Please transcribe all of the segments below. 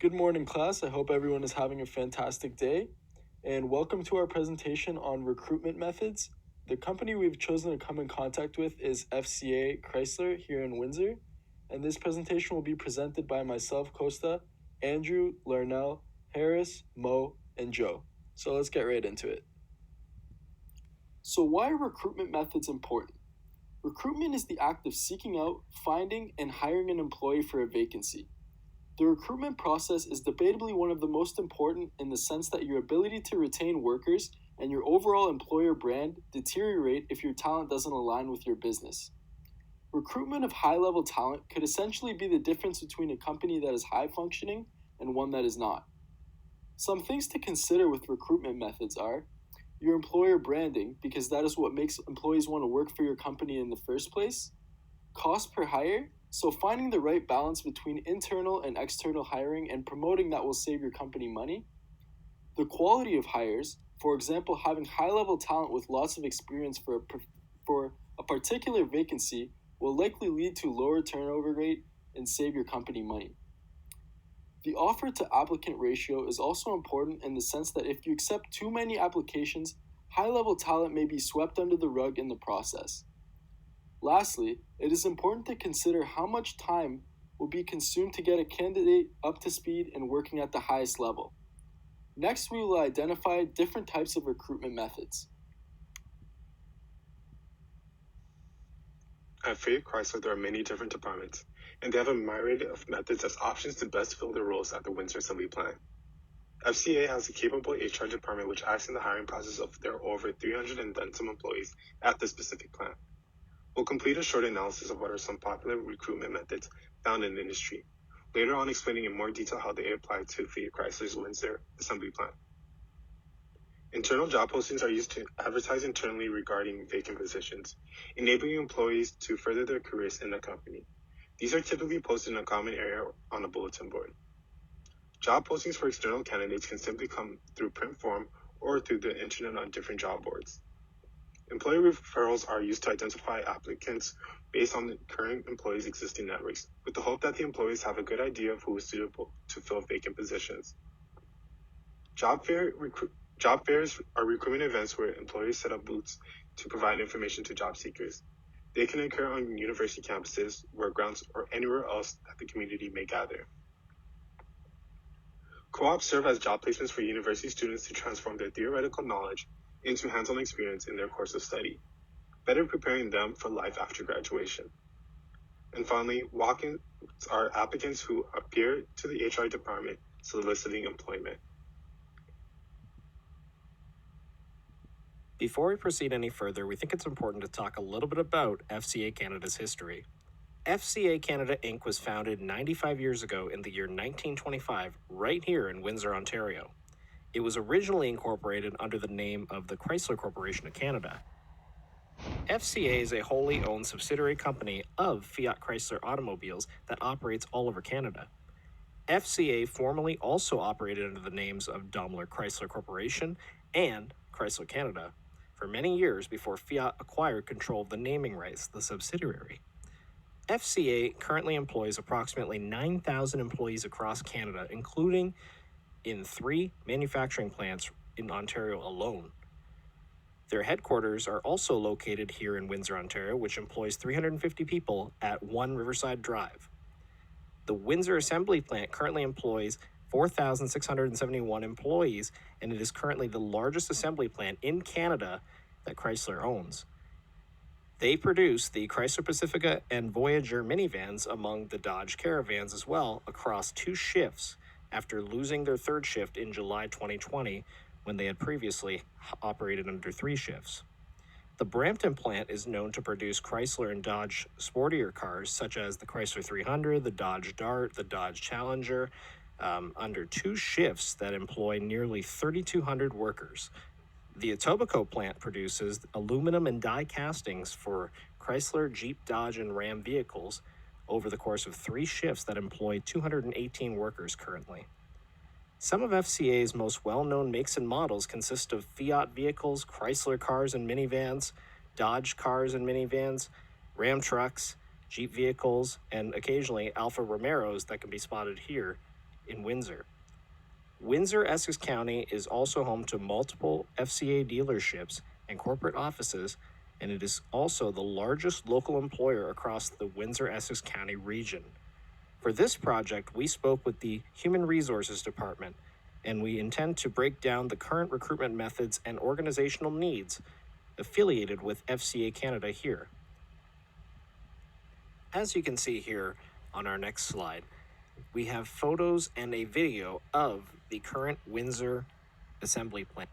Good morning, class. I hope everyone is having a fantastic day. And welcome to our presentation on recruitment methods. The company we've chosen to come in contact with is FCA Chrysler here in Windsor. And this presentation will be presented by myself, Costa, Andrew, Larnell, Harris, Mo, and Joe. So let's get right into it. So why are recruitment methods important? Recruitment is the act of seeking out, finding, and hiring an employee for a vacancy. The recruitment process is debatably one of the most important in the sense that your ability to retain workers and your overall employer brand deteriorate if your talent doesn't align with your business. Recruitment of high-level talent could essentially be the difference between a company that is high functioning and one that is not. Some things to consider with recruitment methods are your employer branding, because that is what makes employees want to work for your company in the first place. Cost per hire, so finding the right balance between internal and external hiring and promoting that will save your company money. The quality of hires, for example, having high-level talent with lots of experience for a particular vacancy will likely lead to lower turnover rate and save your company money. The offer to applicant ratio is also important in the sense that if you accept too many applications, high-level talent may be swept under the rug in the process. Lastly, it is important to consider how much time will be consumed to get a candidate up to speed and working at the highest level. Next, we will identify different types of recruitment methods. At FCA Chrysler, there are many different departments, and they have a myriad of methods as options to best fill their roles at the Windsor Assembly Plant. FCA has a capable HR department which acts in the hiring process of their over 300 and then some employees at the specific plant. We'll complete a short analysis of what are some popular recruitment methods found in the industry, later on explaining in more detail how they apply to FCA Chrysler's Windsor Assembly Plant. Internal job postings are used to advertise internally regarding vacant positions, enabling employees to further their careers in the company. These are typically posted in a common area on a bulletin board. Job postings for external candidates can simply come through print form or through the internet on different job boards. Employee referrals are used to identify applicants based on the current employees' existing networks, with the hope that the employees have a good idea of who is suitable to fill vacant positions. Job fairs are recruitment events where employers set up booths to provide information to job seekers. They can occur on university campuses, work grounds, or anywhere else that the community may gather. Co-ops serve as job placements for university students to transform their theoretical knowledge into hands-on experience in their course of study, better preparing them for life after graduation. And finally, walk-ins are applicants who appear to the HR department soliciting employment. Before we proceed any further, we think it's important to talk a little bit about FCA Canada's history. FCA Canada Inc. was founded 95 years ago in the year 1925 right here in Windsor, Ontario. It was originally incorporated under the name of the Chrysler Corporation of Canada. FCA is a wholly owned subsidiary company of Fiat Chrysler Automobiles that operates all over Canada. FCA formerly also operated under the names of Daimler Chrysler Corporation and Chrysler Canada for many years before Fiat acquired control of the naming rights of the subsidiary. FCA currently employs approximately 9,000 employees across Canada, including in 3 manufacturing plants in Ontario alone. Their headquarters are also located here in Windsor, Ontario, which employs 350 people at 1 Riverside Drive. The Windsor Assembly Plant currently employs 4,671 employees, and it is currently the largest assembly plant in Canada that Chrysler owns. They produce the Chrysler Pacifica and Voyager minivans among the Dodge Caravans as well across 2 shifts after losing their 3rd shift in July 2020 when they had previously operated under 3 shifts. The Brampton plant is known to produce Chrysler and Dodge sportier cars such as the Chrysler 300, the Dodge Dart, the Dodge Challenger, under 2 shifts that employ nearly 3,200 workers. The Etobicoke plant produces aluminum and die castings for Chrysler, Jeep, Dodge, and Ram vehicles over the course of 3 shifts that employ 218 workers currently. Some of FCA's most well-known makes and models consist of Fiat vehicles, Chrysler cars and minivans, Dodge cars and minivans, Ram trucks, Jeep vehicles, and occasionally Alfa Romeos that can be spotted here in Windsor. Windsor, Essex County is also home to multiple FCA dealerships and corporate offices, and it is also the largest local employer across the Windsor, Essex County region. For this project, we spoke with the Human Resources Department, and we intend to break down the current recruitment methods and organizational needs affiliated with FCA Canada here. As you can see here on our next slide, we have photos and a video of the current Windsor assembly plant.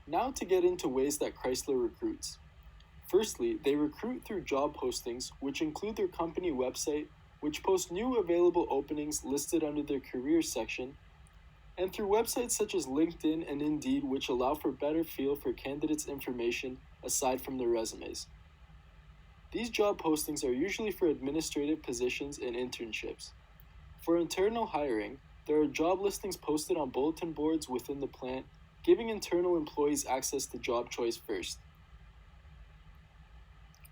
Now to get into ways that Chrysler recruits. Firstly, they recruit through job postings, which include their company website, which posts new available openings listed under their careers section, and through websites such as LinkedIn and Indeed, which allow for better feel for candidates' information aside from their resumes. These job postings are usually for administrative positions and internships. For internal hiring, there are job listings posted on bulletin boards within the plant, giving internal employees access to job choice first.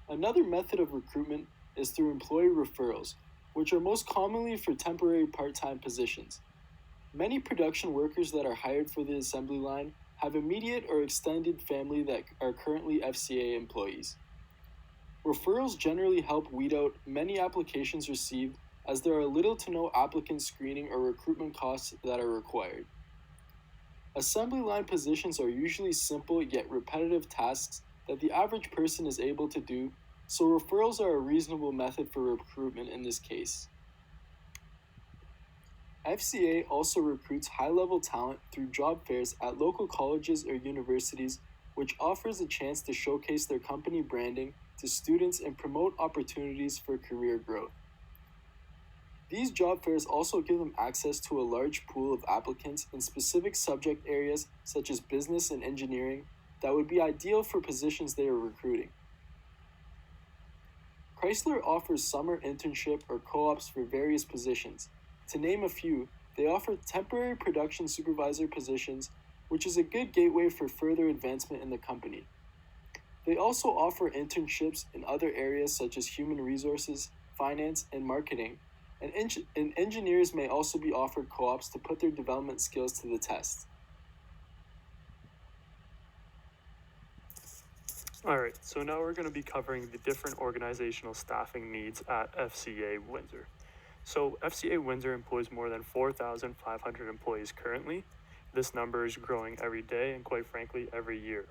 Another method of recruitment is through employee referrals, which are most commonly for temporary part-time positions. Many production workers that are hired for the assembly line have immediate or extended family that are currently FCA employees. Referrals generally help weed out many applications received, as there are little to no applicant screening or recruitment costs that are required. Assembly line positions are usually simple yet repetitive tasks that the average person is able to do, so referrals are a reasonable method for recruitment in this case. FCA also recruits high-level talent through job fairs at local colleges or universities, which offers a chance to showcase their company branding to students and promote opportunities for career growth. These job fairs also give them access to a large pool of applicants in specific subject areas such as business and engineering that would be ideal for positions they are recruiting. Chrysler offers summer internship or co-ops for various positions. To name a few, they offer temporary production supervisor positions, which is a good gateway for further advancement in the company. They also offer internships in other areas such as human resources, finance, and marketing, and engineers may also be offered co-ops to put their development skills to the test. Alright, so now we're going to be covering the different organizational staffing needs at FCA Windsor. So FCA Windsor employs more than 4,500 employees currently. This number is growing every day and quite frankly every year.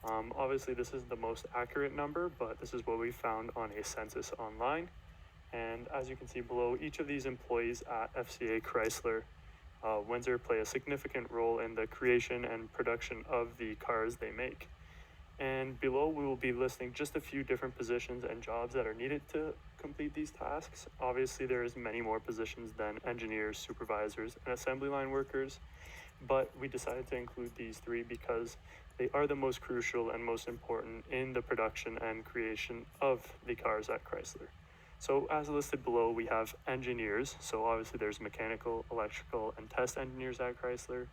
Obviously this is the most accurate number, but this is what we found on a census online. And as you can see below, each of these employees at FCA Chrysler Windsor play a significant role in the creation and production of the cars they make. And below we will be listing just a few different positions and jobs that are needed to complete these tasks. Obviously there is many more positions than engineers, supervisors, and assembly line workers, but we decided to include these three because they are the most crucial and most important in the production and creation of the cars at Chrysler. So as listed below, we have engineers. So obviously there's mechanical, electrical, and test engineers at Chrysler.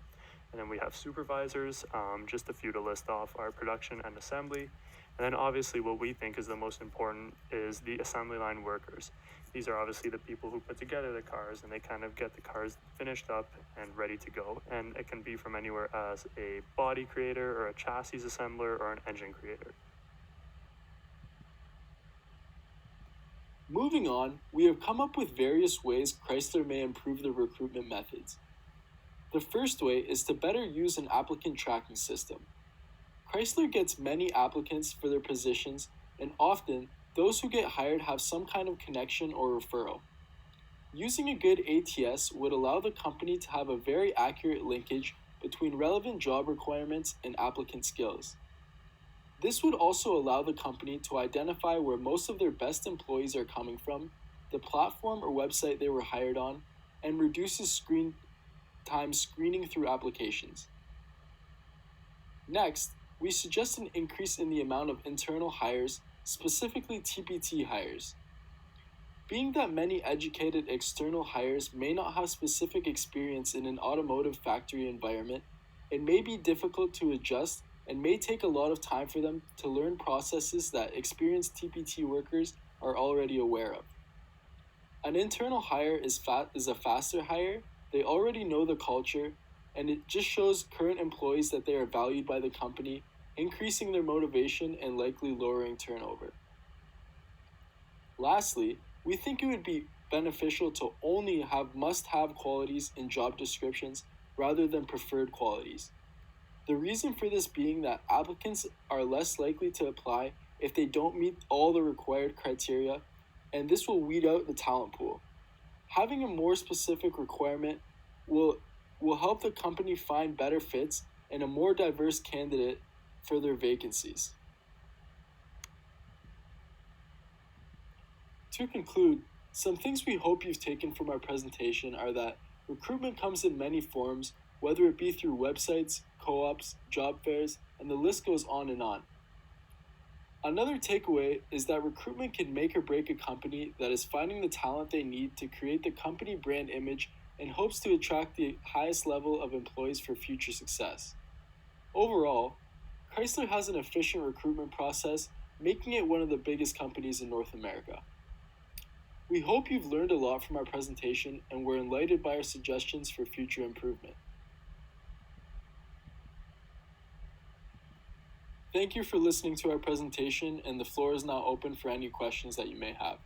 And then we have supervisors, just a few to list off are production and assembly. And then obviously what we think is the most important is the assembly line workers. These are obviously the people who put together the cars and they kind of get the cars finished up and ready to go, and it can be from anywhere as a body creator or a chassis assembler or an engine creator. Moving on, we have come up with various ways Chrysler may improve their recruitment methods. The first way is to better use an applicant tracking system. Chrysler gets many applicants for their positions, and often those who get hired have some kind of connection or referral. Using a good ATS would allow the company to have a very accurate linkage between relevant job requirements and applicant skills. This would also allow the company to identify where most of their best employees are coming from, the platform or website they were hired on, and reduces screen time screening through applications. Next, we suggest an increase in the amount of internal hires, specifically TPT hires. Being that many educated external hires may not have specific experience in an automotive factory environment, it may be difficult to adjust and may take a lot of time for them to learn processes that experienced TPT workers are already aware of. An internal hire is a faster hire, they already know the culture, and it just shows current employees that they are valued by the company, increasing their motivation and likely lowering turnover. Lastly, we think it would be beneficial to only have must-have qualities in job descriptions rather than preferred qualities. The reason for this being that applicants are less likely to apply if they don't meet all the required criteria, and this will weed out the talent pool. Having a more specific requirement will help the company find better fits and a more diverse candidate for their vacancies. To conclude, some things we hope you've taken from our presentation are that recruitment comes in many forms, whether it be through websites, co-ops, job fairs, and the list goes on and on. Another takeaway is that recruitment can make or break a company that is finding the talent they need to create the company brand image and hopes to attract the highest level of employees for future success. Overall, Chrysler has an efficient recruitment process, making it one of the biggest companies in North America. We hope you've learned a lot from our presentation and were enlightened by our suggestions for future improvement. Thank you for listening to our presentation, and the floor is now open for any questions that you may have.